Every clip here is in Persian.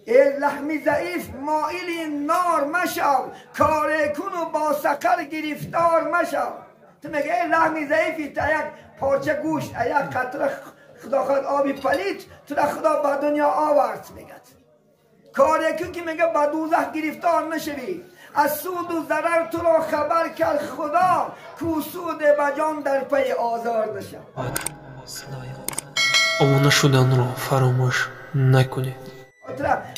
ای لحمی ضعیف مائل نار مشو، کار کن و با سقر گرفتار مشو. تو میگه ای لحمی ضعیفی، تا یک پارچه گوشت، یک قطره خدا خود آبی پلید تو را خدا به دنیا آورد. میگه کار کن که میگه به دوزخ گرفتار نشوی. از سود و ضرر تو را خبر کرد خدا، کو سود بجان در پی آزار نشد. آمانه شدن را فراموش نکنید.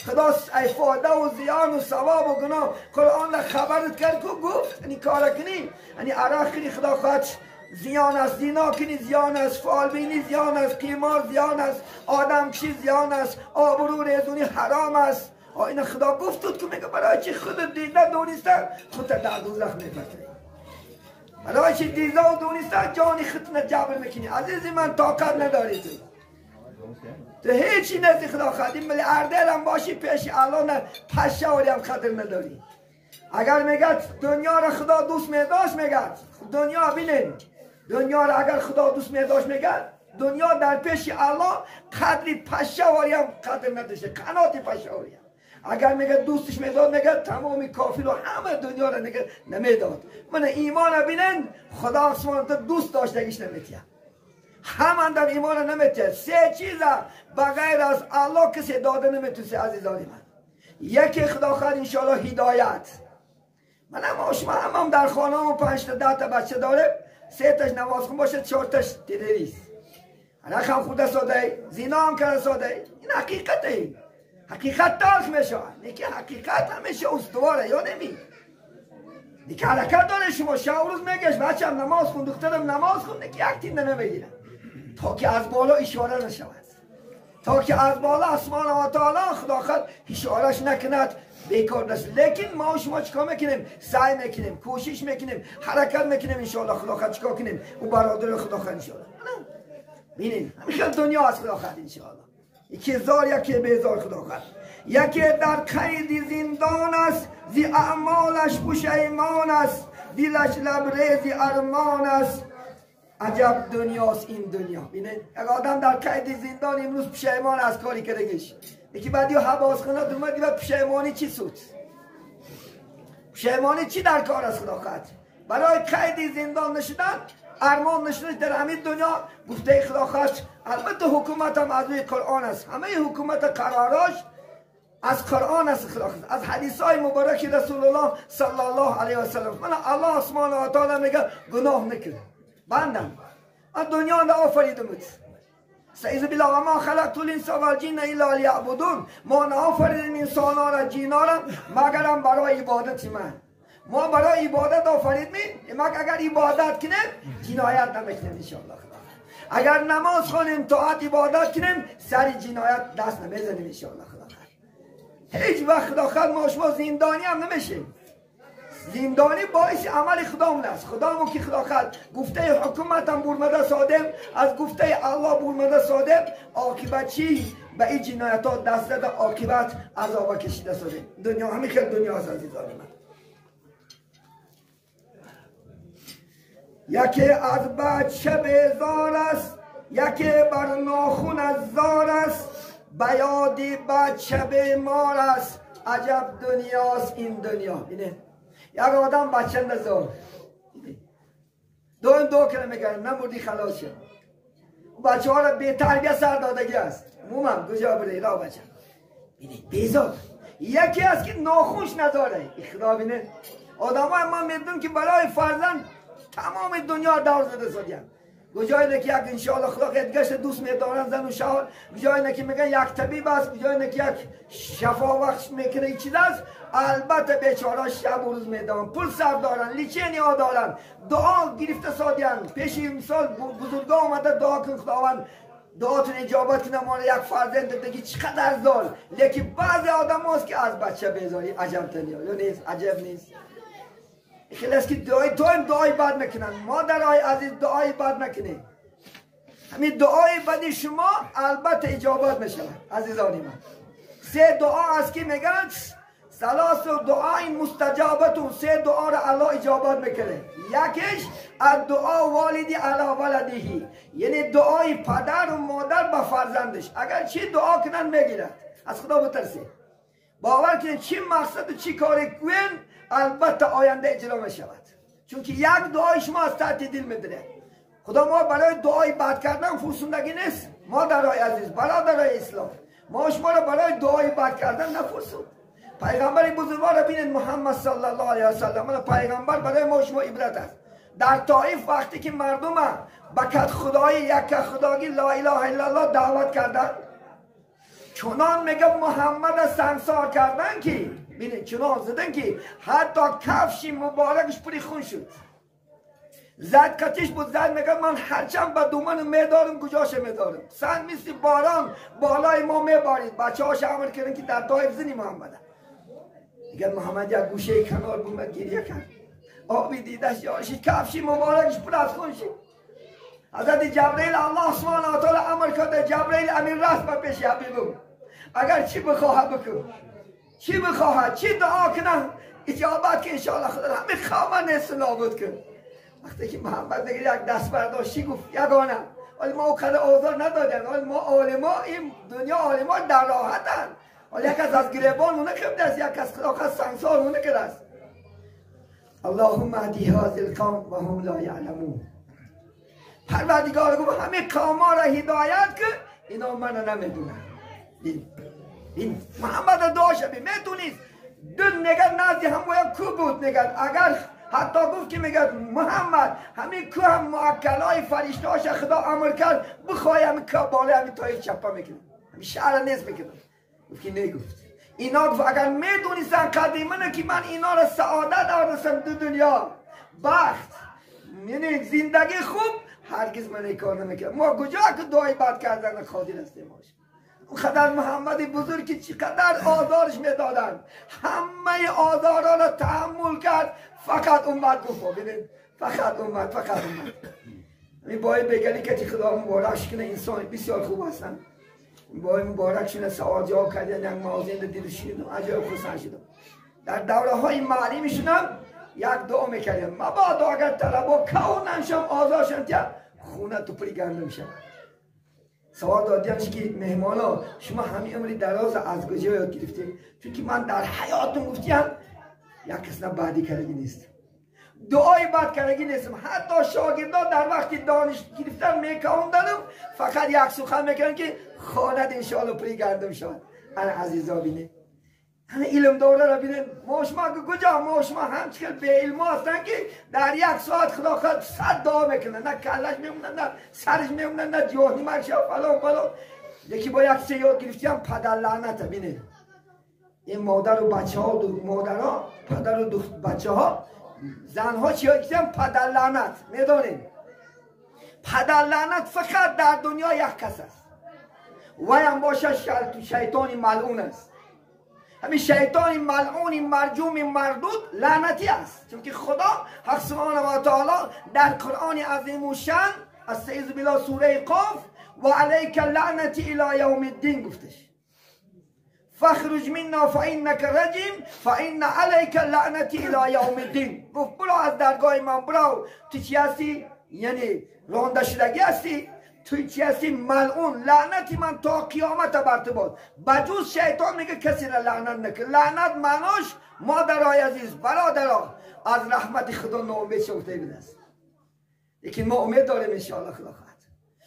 خدا فایده و زیان و ثواب و گناه قرآن را خبرت کرد که گفت این کار کنی، یعنی عراق کنی خدا خواهد زیان است، زنا کنی زیان است، فال بینی زیان است، قیمار زیان است، آدم کشی زیان است، آبرو ریزونی حرام است. این خدا گفت که میگه برای چی خودت دیده دونسته خودت در دوزخ میپره، برای چی دیده و دونسته جانی خودت جبر میکنی. عزیزی من طاقت نداری تو هیچی نزد خدا خواهدیم، ولی اردل هم باشی پیش الان پشوری هم خطر نداری. اگر میگد دنیا را خدا دوست میداشت، میگد دنیا بینین، دنیا را اگر خدا دوست میداشت، میگد دنیا در پیش الله قدری پشوری هم خطر نداشته، قنات پشوری هم. اگر میگه دوستش میداد، میگه تمامی کافر و همه دنیا را نمیداد. من ایمان را بینن خدا آسمان دوست داشتگیش نمیتیم، همان در ایمان نمیتونه. سه چیز بغیر از الله کسی داده نمیتونه. عزیزان من، یکی خدا خواهد انشاءالله هدایت. من هم شما هم در خانه هم 5 تا 10 تا بچه داره، 3 تاش نماز خون باشه، 4 تاش تروریست. رقم خود ساده، زنا هم کرده ساده. این حقیقته، حقیقت تلخ میشه. نیکی حقیقت همیشه استواره یا نمی نیکی حرکت داره. شما روز میگش بچه هم نماز خون، دخترم نماز خون، نیکی یک تین نمیگیره تا که از بالا اشاره نشود، تا که از بالا اسمان و تعالی خدا خود اشارهش نکند بیکار نشد. لیکن ما و شما چیکار میکنیم؟ سعی میکنیم، کوشش میکنیم، حرکت میکنیم انشاءالله خدا خود چیکار کنیم و برادر خدا خود انشاءالله. ببینید همیشه دنیا از خدا خود انشاءالله. یکی زار یکی بیزار خدا خود. یکی در قید زندان است، زی اعمالش پشیمان است، دلش لبریز ارمان است. عجب دنیاست این دنیا. بینید یک آدم در قید زندان امروز پشیمان از کاری کردگیش، یکی بعدی حواس کنه دومه دیگه پشیمانی چی سود؟ پشیمانی چی در کار است خدا خواهد؟ برای قید زندان نشدن، ارمان نشدن در همین دنیا گفته خدا خواهد. البته حکومت هم از روی قرآن است، همه حکومت قراراش از قرآن است خدا خواهد، از حدیث های مبارک رسول الله صلی الله علیه و سلم. من الله آسمان و تعالی میگه گناه نکن بندم، از دنیا نه آفریده بود. سعیذ بالله و ما خلقت الانس و الجن الا لیعبدون. ما نآفریدیم انسان ها را جن ها را مگرم برای عبادت من. ما برای عبادت آفریدیم، اگر عبادت کنیم جنایت نمیکنیم انشاءالله. اگر نماز خوانیم طاعت عبادت کنیم سر جنایت دست نمیزنیم انشاءالله. هیچ وقت خدا خواهد ما شما زندانی هم نمیشیم. زندانی باعث عمل خدامون است. خدامون که خدا خواهد گفته حکومت هم برمده صادم، از گفته الله برمده صادم، عاقبت چی؟ به این جنایت ها دست داده، عاقبت عذاب کشیده صادم. دنیا همین خیلی دنیا است عزیزان من. یکی از بچه بیزار است، یکی بر ناخون از زار است، بیادی بچه بیمار است. عجب دنیاست این دنیا. بینه یک آدم بچه نزار دو کنه میگن نموردی خلاص شد. بچه ها را بی تربیه سر دادگی است. مومم کجا بره را بچه بینه بیزار. یکی است که ناخونش نداره. خدا بینه آدم های من میدونم که برای فرزند تمام دنیا دور زده سادیم. گجای نکی یک انشاءالله خدا قدگشت دوست میدارن زن و شوهر، گجای نکی میگن یک طبیب است، گجای نکی یک شفا بخش میکنه این چیز است. البته بیچاره شب و روز میدارن، پول سر دارن، لیچینی ها دارن، دعا گرفته سادیان. پیش مثال بزرگا آمده دعا کن خداوند دعاتون اجابت کنه ما یک فرزند دیگه چقدر زال. لیکن بعضی آدم هست که از بچه بیزاری عجب دنیا یا نیست، عجب نیست. خیلی است که دعای بد نکنن. مادرای عزیز دعای بد نکنه. همین دعای بدی شما البته اجابت میشه عزیزانی من. 3 دعا است که میگن ثلاث دعای مستجابتون، 3 دعا را الله اجابت میکنه. یکیش از دعا والدی علی ولدهی، یعنی دعای پدر و مادر به فرزندش. اگر چی دعا کنن میگیرد. از خدا بترسید. باور کنید چی مقصد و چی کاری کنید البته آینده اجرا می شود. چون که یک دعای شما از تحت دل میدره. خدا ما برای دعای بد کردن فرسوندگی نیست. مادرای عزیز، برادرای اسلام، ما شما را برای دعای بد کردن نفرسوند. پیغمبر بزرگوار ببینید محمد صلی الله علیه و سلم، پیغمبر برای ما شما عبرت است. در طائف وقتی که مردم به کد خدای یک خدایی لا اله الا الله دعوت کردن، چنان میگه محمد سنگسار کردن که ببینید چنان زدن که حتی کفش مبارکش پری خون شد. زد کتش بود، زد میگه من هرچند به دومن میدارم کجاش میدارم. سن مثل باران بالای ما میبارید. بچه هاش عمل کردن که در طائف زنی محمد. دیگه محمد یک گوشه کنار بود گریه کرد. آبی دیدش یارشی کفشی مبارکش پر از خون شد. حضرت جبرئیل الله سبحانه و تعالی امر کرده جبرئیل امیر راست به پیش حبیبم. اگر چی بخواه بکن. چی بخواه چی دعا کنه اجابت که انشاءالله خدا همه خواهد نیست نابود کن. وقتی که محمد دیگه یک دست برداشتی گفت یگانه ولی ما اوقات آزار ندادن. ولی ما عالما این دنیا عالما در راحتن. ولی یک از گریبان اونه که دست یک از خلاقت سنگسار اونه که دست. اللهم اهدی هذا القوم و هم لا یعلمون. پروردگار گفت همه قوما را هدایت کن اینا من نمیدونن. این محمد دعاش میتونید دل نگه نزدی هم باید کو بود نگه. اگر حتی گفت که میگه محمد همین که هم معکلای فرشتهاش خدا امر کرد بخوای همین که بالا همین تایف چپا میکنه همین شعر نیست میکنه. گفت که نگفت اینا گفت اگر میدونیستن قدیمانه که من اینا را سعادت آرسم دو دنیا بخت یعنی زندگی خوب هرگز من این کار نمیکنم. ما کجا که دعای بد کردن خادر هستیم ماش. خدر محمد بزرگ که چقدر آزارش میدادن همه آزارا را تحمل کرد فقط امت گفت ببینید فقط امت می باید بگلی که خدا مبارک کنه انسان بسیار خوب هستن. باید مبارک شونه سواد جواب کردن یک موازین دل شیدم عجایب خوشحال شدم. در دوره های معلی میشونم یک دعا میکردم مبادا اگر طلبا کوننشم آزارشم تیا خونه تو پری گندم شم. سوال دادیمش که مهمانا شما همین عمری دراز از کجا یاد گرفتید؟ چون که من در حیاتم گفتیم یک کس بعدی کردگی نیست. دعای بعد کردگی نیستم. حتی شاگردان در وقتی دانش گرفتن میکوندنم فقط یک سخن میکنن که خواند انشاءالله پری گردم شد. انا عزیزا بینه همه علم دوره را بینه ما شما کجا ما شما همچکل به علم هستن که در یک ساعت خدا خود 100 دعا میکنن نه کلش میمونن نه سرش میمونن نه جوانی مرشه فلان. یکی با یک سه یاد گرفتیم پدر لعنت بینه این مادر و بچه ها مادرها پدر و بچه ها زن ها چی ها گفتیم پدر لعنت میدانیم. پدر لعنت فقط در دنیا یک کس است و هم باشه شیطانی ملعون است. همین شیطانی ملعون مرجوم مردود لعنتی است. چون که خدا حق سبحانه و تعالی در قرآن عظیم و شان استعیذ بالله سوره قاف و علیک لعنتی الی یوم الدین گفتش فخرج منا فانک رجیم فان علیک لعنتی الی یوم الدین. گفت برو از درگاه من برو تو چی هستی؟ یعنی رانده شدگی هستی توی چی هستی؟ ملعون لعنتی من تا قیامت برت باد. بجوز شیطان میگه کسی را لعنت نکن. لعنت معناش مادرای عزیز برادرها از رحمت خدا ناامید شوفته بیدست. لیکن ما امید داریم انشاءالله خدا خواهد.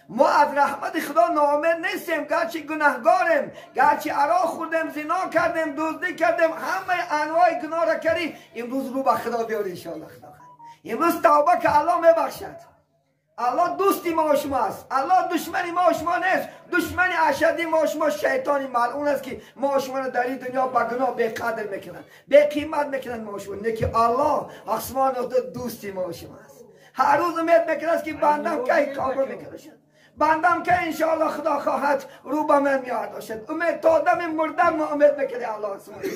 ما از رحمت خدا ناامید نیستیم گرچه گناهگاریم گرچه عراق خوردیم زنا کردیم دزدی کردیم همه انواع گناه را کردیم. امروز رو به خدا بیار انشاءالله خدا خواهد. امروز توبه که الله میبخشد. الله دوستی ما و شما است. الله دشمنی ما و شما نیست. دشمنی اشدی ما و شما شیطانی ملعون است که ما و شما را در این دنیا با گناه به قدر میکنن به قیمت میکنن ما و شما. نه که الله آسمان و دوستی ما و شما است. هر روز امید میکنه که بندم که کابر میکنه بندم که انشاءالله خدا خواهد رو به من میاد باشد. امید تا دم مردم ما امید میکنه الله سبحانه.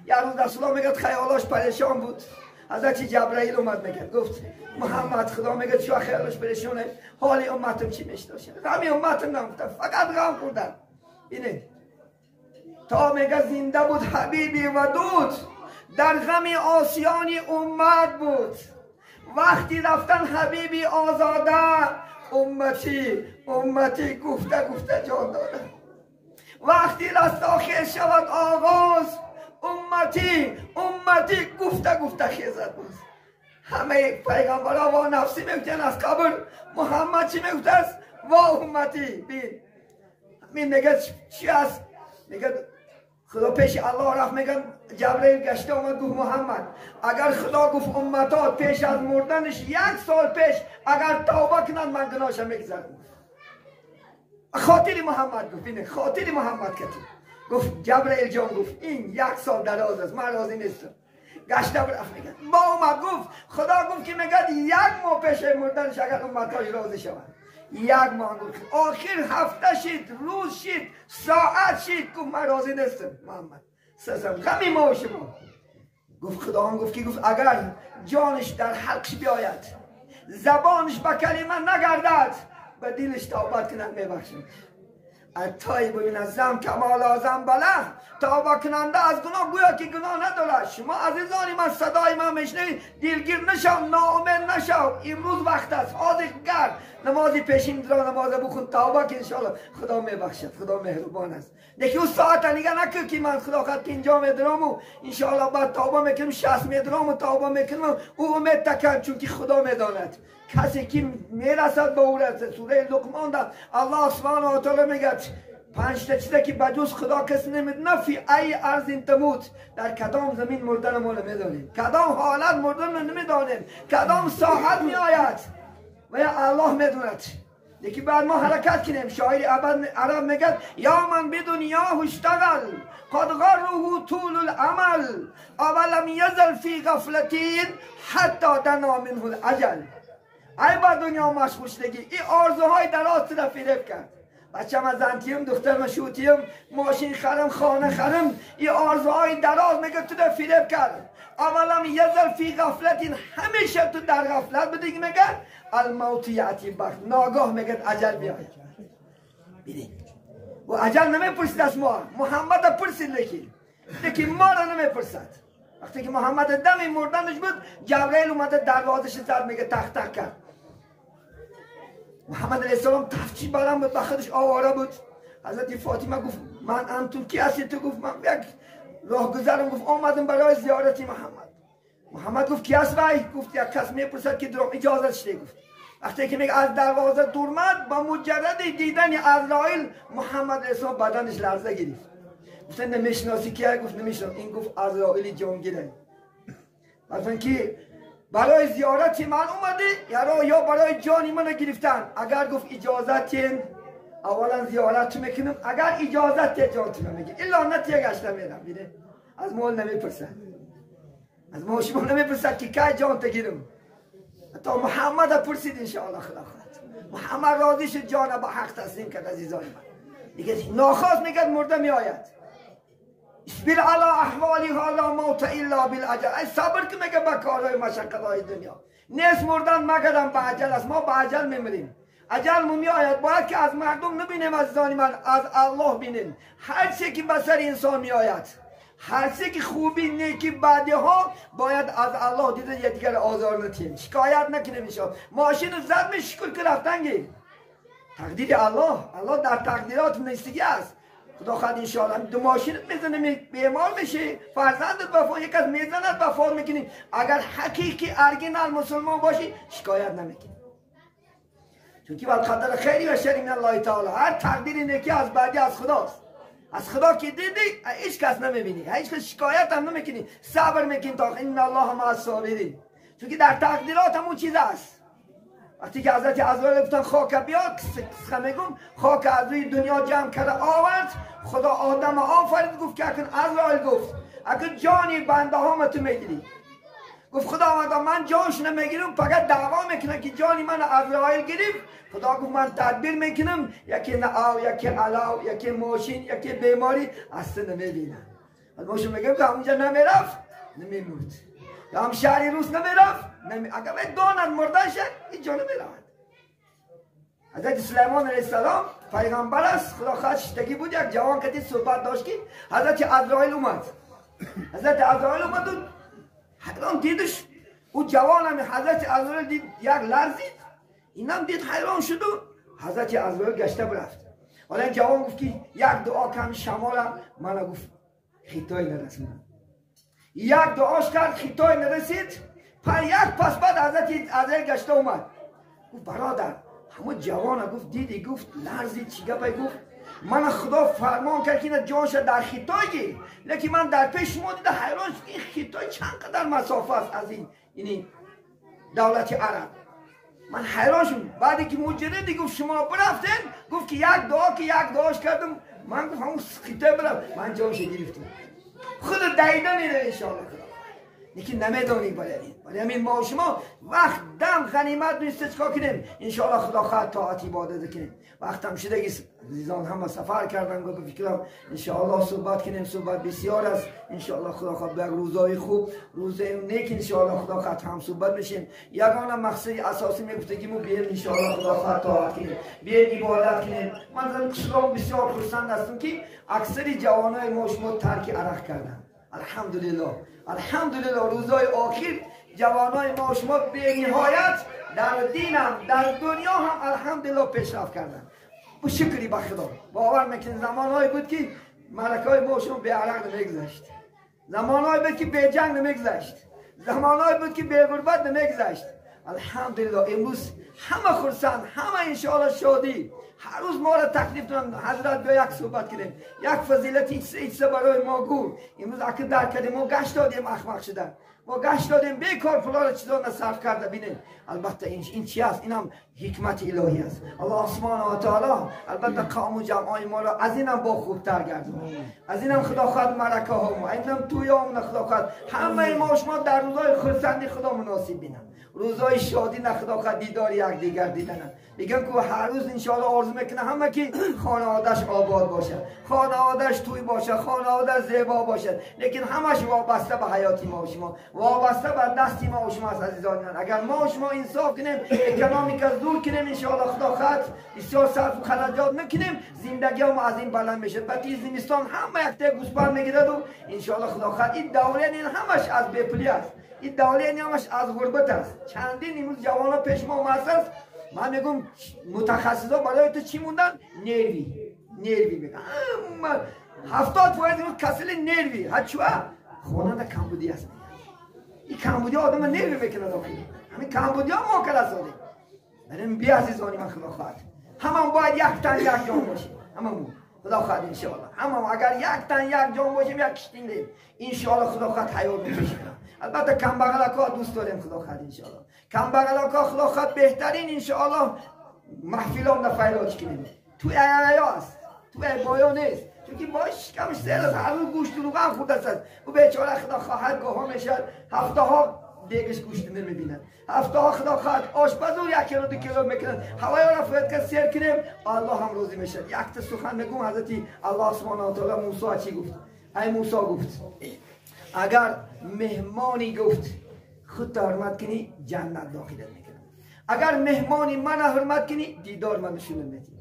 یه روز رسول الله میگه خیالاش پریشان بود. حضرت جبرئیل اومد میگه گفت محمد خدا میگه چرا خیالش پریشونه حالی امتم چی میشناسه؟ همین امتم نمیگفتن فقط غم خوردن. اینه تا میگه زنده بود حبیبی ودود در غم آسیانی امت بود. وقتی رفتن حبیبی آزاده امتی گفته جان داده. وقتی رستاخیز شود آغاز امتی امتی گفته خیزد باز. همه پیغمبرها و نفسی میگفتن از قبر. محمد چی میگفت است؟ و امتی. بین همین میگه چی است؟ میگه خدا پیش الله رفت، میگن جبرئیل گشته اومد گفت محمد اگر خدا گفت امتات پیش از مردنش 1 سال پیش اگر توبه کنند من گناهشم میگذرم. خاطر محمد گفت، اینه خاطر محمد که گفت جبرئیل جان گفت این 1 سال دراز است، من راضی نیستم. گشته برفت میگن با اومد گفت خدا گفت که میگه 1 ماه پیش مردنش اگر امتاش راضی شوند. 1 ماه گفت آخر هفته شد، روز شد، ساعت شد گفت من راضی نیستم محمد سزم غمی ما و شما. گفت خدا هم گفت که گفت اگر جانش در حلقش بیاید زبانش به کلمه نگردد به دلش توبه کنند میبخشم. التایب من الذنب کما لا ذنب له. توبه کننده از گناه گویا که گناه نداره. شما عزیزان من صدای من میشنوید، دلگیر نشو، ناامید نشو. امروز وقت است، حاضر گرد نمازی پیشین درا نماز بخون، توبه که انشاءالله خدا میبخشد، خدا مهربان است. دیگه اون ساعت نگه نکن که من خدا خد 50 میدرام و انشاءالله بعد توبه میکنم 60 میدرام و توبه میکنم. او امید تکن چون که خدا میداند کسی که میرسد به او رسد. سوره لقمان در الله سبحانه و تعالی میگه 5 تا چیزی که بجز خدا کسی نمیدونه. فی ای ارض تموت، در کدام زمین مردن ما نمیدانیم، کدام حالت مردن نمیدانیم، کدام ساعت میآید و یا الله میدوند. یکی بعد ما حرکت کنیم. شاعر عرب میگه یا من به دنیا اشتغل قد غره طول العمل اولم یزل فی غفلتین حتی دنا منه الاجل. ای با دنیا مشغول شدگی، این آرزوهای دراز را فریب کرد. بچه من زنتیم، دختر من شوتیم، ماشین خرم، خانه خرم، این آرزوهای دراز میگه تو را فریب کرد. اولم یزل فی غفلتین، همیشه تو در غفلت بدی. میگه الموت یاتی بخت، ناگاه میگه اجل بیاید. ببین و اجل نمیپرسید از ما، محمد پرسید لیکن ما را نمیپرسد. وقتی که محمد دم مردنش بود جبرئیل اومده دروازش زد، میگه تق تق کرد. محمد علیه السلام تفچی برم بود، بخدش آواره بود. حضرت فاطمه گفت من انتون کی هستی؟ تو گفت من یک راه گذرم. گفت آمدم برای زیارتی محمد گفت کی هست وای؟ گفت یک کس میپرسد که درام اجازه شده. گفت وقتی که میگه از دروازه دور مد با مجرد دیدن عزرائیل محمد علیه السلام بدنش لرزه گرفت. گفتن نمیشناسی کیه؟ گفت نمیشناسم. این گفت عزرائیل جانگیره. مثلا که برای زیارتی من اومده یا برای جانی من گرفتن. اگر گفت اجازتین اولا زیارت میکنم، اگر اجازت جانتون میگه الا نتیه گشته میرم. بیده از مال نمیپرسد، از ما شما نمیپرسد که که جان تگیرم. حتی محمد پرسید انشاءالله خدا خواهد. محمد راضی شد جان با حق تسلیم کرد. عزیزان من دیگه ناخواست میگه مرده میآید. اصبر علی احوالی لا موت الا بالاجل. ای صبر که میگه با کارهای مشقت‌های دنیا نیست مردن مگرم به اجل است. ما به اجل میمیریم، اجل میآید. باید که از مردم نبینیم عزیزان من، از الله بینیم. هر چی که به سر انسان میآید، هر چی که خوبی نیکی بدی ها باید از الله دیده، دیگر آزار نتیم، شکایت نکنیم. انشاءالله ماشین زد می شکل که رفتنگی تقدیر الله در تقدیرات نیستگی است. خدا خواهد انشاءالله دو ماشین میزنه بیمار میشه، فرزندت وفات یک از میزند وفات میکنی. اگر حقیقی ارگینال مسلمان باشی شکایت نمیکنی، چون که بالقدر خیری و شری من الله تعالی. هر تقدیر نیکی از بعدی از خداست. از خدا که دیدی هیچ کس نمیبینی، هیچ کس شکایت هم نمیکنی، صبر میکنی تا ان الله مع الصابرین. چون که در تقدیرات همون چیز است. وقتی که حضرت عزرائیل گفتن خاک بیاد، میگم خاک از روی دنیا جمع کرده آورد. خدا آدم آفرید گفت که اکن عزرائیل گفت اگر جانی بنده ها تو میگیری. گفت خدا من جانش نمیگیرم، فقط دعوا میکنه که جانی من عزرائیل گرفت. خدا گفت من تدبیر میکنم، یکی نعاو، یکی علاو، یکی ماشین، یکی بیماری اصلا نمیبینم. از ماشین میگم که همونجا نمیرفت نمیمود، یا هم شهری روز نمیرفت اگر داند مردن شد اینجا نمیرفت. حضرت سلیمان علیه السلام پیغمبر است، خدا خواهد شتگی بود. یک جوان که دید صحبت داشت که حضرت عزرائیل اومد. حضرت عزرائیل اومد و حیران دیدش. او جوان هم حضرت عزرائیل دید یک لرزید، اینم دید حیران شد و حضرت عزرائیل گشته برفت. حالا این جوان گفت که یک دعا کم شمالم. من گفت خیتایی نرسونم. یک دعاش کرد خطای نرسید یک پس بعد حضرت گشته اومد گفت برادر همون جوان گفت دیدی گفت لرزید چی گپه گفت من خدا فرمان کرد که این جانش در خطایی لیکن من در پیش شما دیده حیران شد این خطای چند قدر مسافه است از این دولت عرب من حیران شدم بعدی که مجردی گفت شما برفتین گفت که یک دعاش کردم من گفت همون خطای برفت من جانش گرفتم خود دیده میره انشاءالله خدا لیکن نمیدونی برای همین ما و شما وقت دم غنیمت رو استشکا کنیم انشاءالله خدا خواهد طاعت عبادت کنیم وقت هم شده عزیزان هم سفر کردن گفت فکرم انشاءالله صحبت کنیم صحبت بسیار است انشاءالله خدا خواهد به روزای خوب روزای نیک انشاءالله خدا خواهد هم صحبت بشیم یگانه مقصد اساسی میگفته که ما بیایم انشاءالله خدا خواهد طاعت کنیم بیایم عبادت کنیم من شما بسیار خرسند هستم که اکثر جوانای ما شما ترک عرق کردن الحمدلله روزای آخر جوانای ما شما به نهایت در دینم در دنیا هم الحمدلله پیشرفت کردن با شکری به خدا باور میکنید زمانهایی بود که ملکای ما شما به عرق نمیگذشت زمانهایی بود که به جنگ نمیگذشت زمانهایی بود که به غربت نمیگذشت الحمدلله امروز همه خرسند همه انشاءالله شادی هر روز ما را تکلیف دارم حضرت بیا یک صحبت کنیم یک فضیلت ایچ برای ما گو امروز اکر در کردیم ما گشت دادیم اخمق شدن ما گشت دادیم بیکار پلا را چیزا نصرف کرده بینیم البته این چی است این هم حکمت الهی است الله سبحانه و تعالی البته قوم و جمعای ما را از اینم با خوبتر گردون از اینم خدا خواهد مرکه ها ما اینم تویام خدا خواهد همه ما شما در روزای خرسندی خدا مناسب بینم روزای شادی خدا خواهد دیدار یک دیگر دیدن میگن که هر روز انشاءالله آرزو میکنه همه که خانواده‌اش آباد باشه خانواده‌اش توی باشه خانواده‌اش زیبا باشه لیکن همش وابسته به حیاتی ما و شما وابسته به دستی ما و شما عزیزان اگر ما و شما انصاف کنیم اکونومیک از دور کنیم انشاءالله خدا خواهد بسیار صرف و خرجات میکنیم زندگی ما از این بلند میشه بعد زمستان همه یک تا گوسپند میگیرد و انشاءالله خدا خواهد این دوره این همش از بیپلی است این دوره این همش از غربت است چندین امروز جوانا پیش ما اومده است من میگم متخصصا برای تو چی موندن؟ نروی میگن 70% کسل نروی هچوا خواننده کمبودی است این کمبودی آدم نروی میکنه داخلی همین کمبودی ها ما کلاس داده بریم بی عزیزانی من خدا خواهد همون باید یک تن یک جان باشیم همون خدا خواهد انشاءالله همون اگر یک تن یک جان باشیم یک کشتین دیم انشاءالله خدا خواهد حیات میکشیم البته کم بغلکا دوست داریم خدا خواهد انشاءالله کم بغلکا خدا خواهد بهترین انشاءالله محفلان نفعلاج کنیم توی ایایا است توی بایا نیست چونکه باش کمش سهل است هر روز گوشت دروغ هم خود است و بیچاره خدا خواهد گاه میشد هفته ها دیگش گوشت نمیبینن هفته ها خدا خواهد آشپز و 1 کیلو 2 کیلو میکنن هوای را فوت که سیر کنیم الله هم روزی میشه یک تا سخن میگم حضرت الله سبحانه و تعالی موسی چی گفت ای موسی گفت اگر مهمانی گفت خود حرمت کنی جنت داخلت میکنم اگر مهمانی من حرمت کنی دیدار من نشون میدی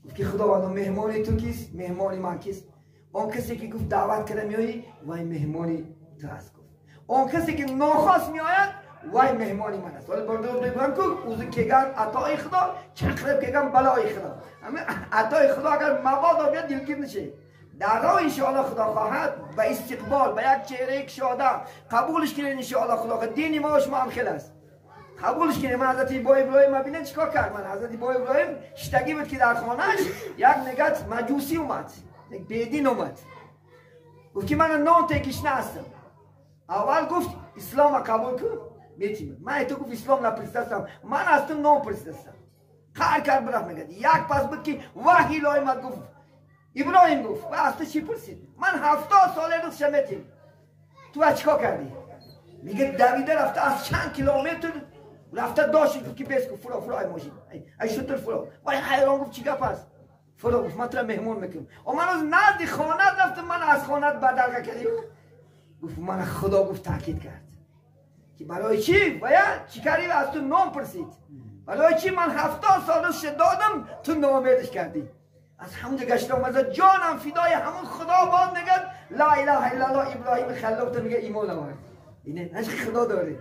گفت که خداوند مهمانی تو کیست مهمانی من کیست اون کسی که گفت دعوت کرده میایی وای مهمانی تو هست گفت اون کسی که ناخواست میآید وای مهمانی من است ولی بردار میگم که اوزی کگن عطای خدا چقدر کگن بلای خدا اما عطای خدا اگر مبادا بیاد دلگیر نشه در راه انشاءالله خدا خواهد به استقبال به یک چهره شاده قبولش کنید انشاءالله خدا خواهد دینی ما و شما هم خیلی است قبولش کنید من حضرت با ابراهیم ببینید چیکار کرد من حضرت با ابراهیم شتگی بود که در خانهش یک نگت مجوسی اومد یک بیدین اومد گفت که من نان تکشنه هستم اول گفت اسلام قبول کن بیتیم من تو گفت اسلام نپرستم من از تو نان پرستم قهر کرد برفت میگد یک پس بود که وحی الهی اومد گفت ابراهیم گفت و از تو چی پرسید من 70 ساله روز شمیتیم تو چیکار کردی میگه دویده رفته از چند کیلومتر رفته داشت که بیس گفت فرا ای ماشین ای شطر فرا ولی حیران گفت چی گپ است فرا گفت من تو مهمون میکنم و من از نزد خانه رفتم من از خانه بدرگه کردی گفت من خدا گفت تاکید کرد که برای چی باید چی کردی از تو نام پرسید برای چی من 70 سال روز دادم تو ناامیدش کردی از همونجا گشتم از جانم فدای همون خدا باد نگد لا اله الا الله ابراهیم خلوت میگه ایمان آورد اینه نش خدا داره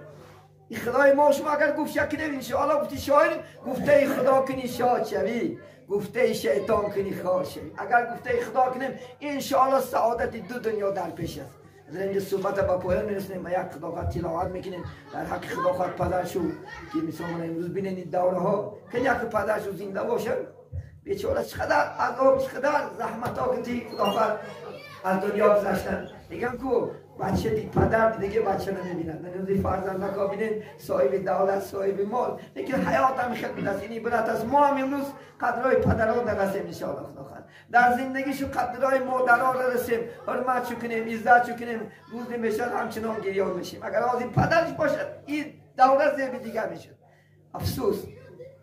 این خدای ما شما اگر گفت شکر ان شاء الله گفتی شاعر گفته خدا کنی شاد شوی گفته شیطان کنی خار شوی اگر گفته خدا کنیم ان شاء الله سعادت دو دنیا در پیش است زنده صحبت با پایان میرسونیم و یک خداوند تلاوت میکنیم در حق خداوند پدرشو که مثلا امروز بینید دوره ها که یک پدرشو زنده باشه بیچاره چقدر عذاب چقدر زحمت ها که خداوند از دنیا گذشتن میگم کو بچه پدر دیگه بچه نمیبینن نمیدونی فرزند ها بینن صاحب دولت صاحب مال لیکن حیات هم خیلی است این عبارت از ما هم امروز قدرهای پدرها نرسیم ان شاء الله خداوند در زندگیشو قدرهای مادرها رسیم حرمت شو کنیم عزت شو کنیم روز میشه همچنان گریان میشیم اگر از این پدرش باشد این دولت زیب دیگه میشه افسوس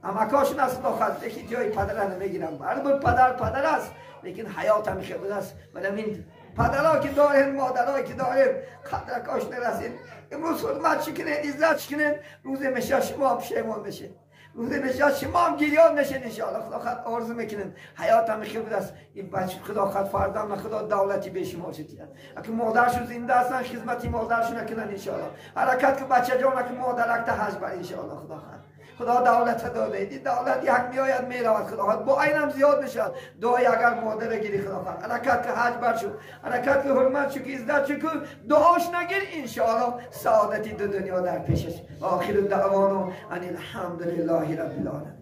اما کاشون از خداوند یکی جای پدر نمیگیرم هر پدر است لیکن حیات هم خیلی است این پدرها که داریم مادرها که داریم قدر کاش نرسیم امروز حرمت شکنین عزت شکنین روز میشه شما پشیمان بشین روز میشه شما هم گریان نشین انشاءالله خدا خد آرزو میکنین حیات هم خیلی است این بچه خدا خد فردان خدا دولتی به شما شدید اگه مادرشون زنده هستن خدمتی مادرشون نکنن انشاءالله حرکت که بچه جان که مادرک تا حج بر انشاءالله خدا خد خدا دولت داده این دولت یک میآید میرود خدا با اینم زیاد میشد دعای اگر مادر گیری خدا خواهد حرکت که حج بر شد حرکت که حرمت شد که عزت شد که دعاش نگیر انشاءالله سعادتی دو دنیا در پیشش آخر دعوانا ان الحمدلله رب العالمین.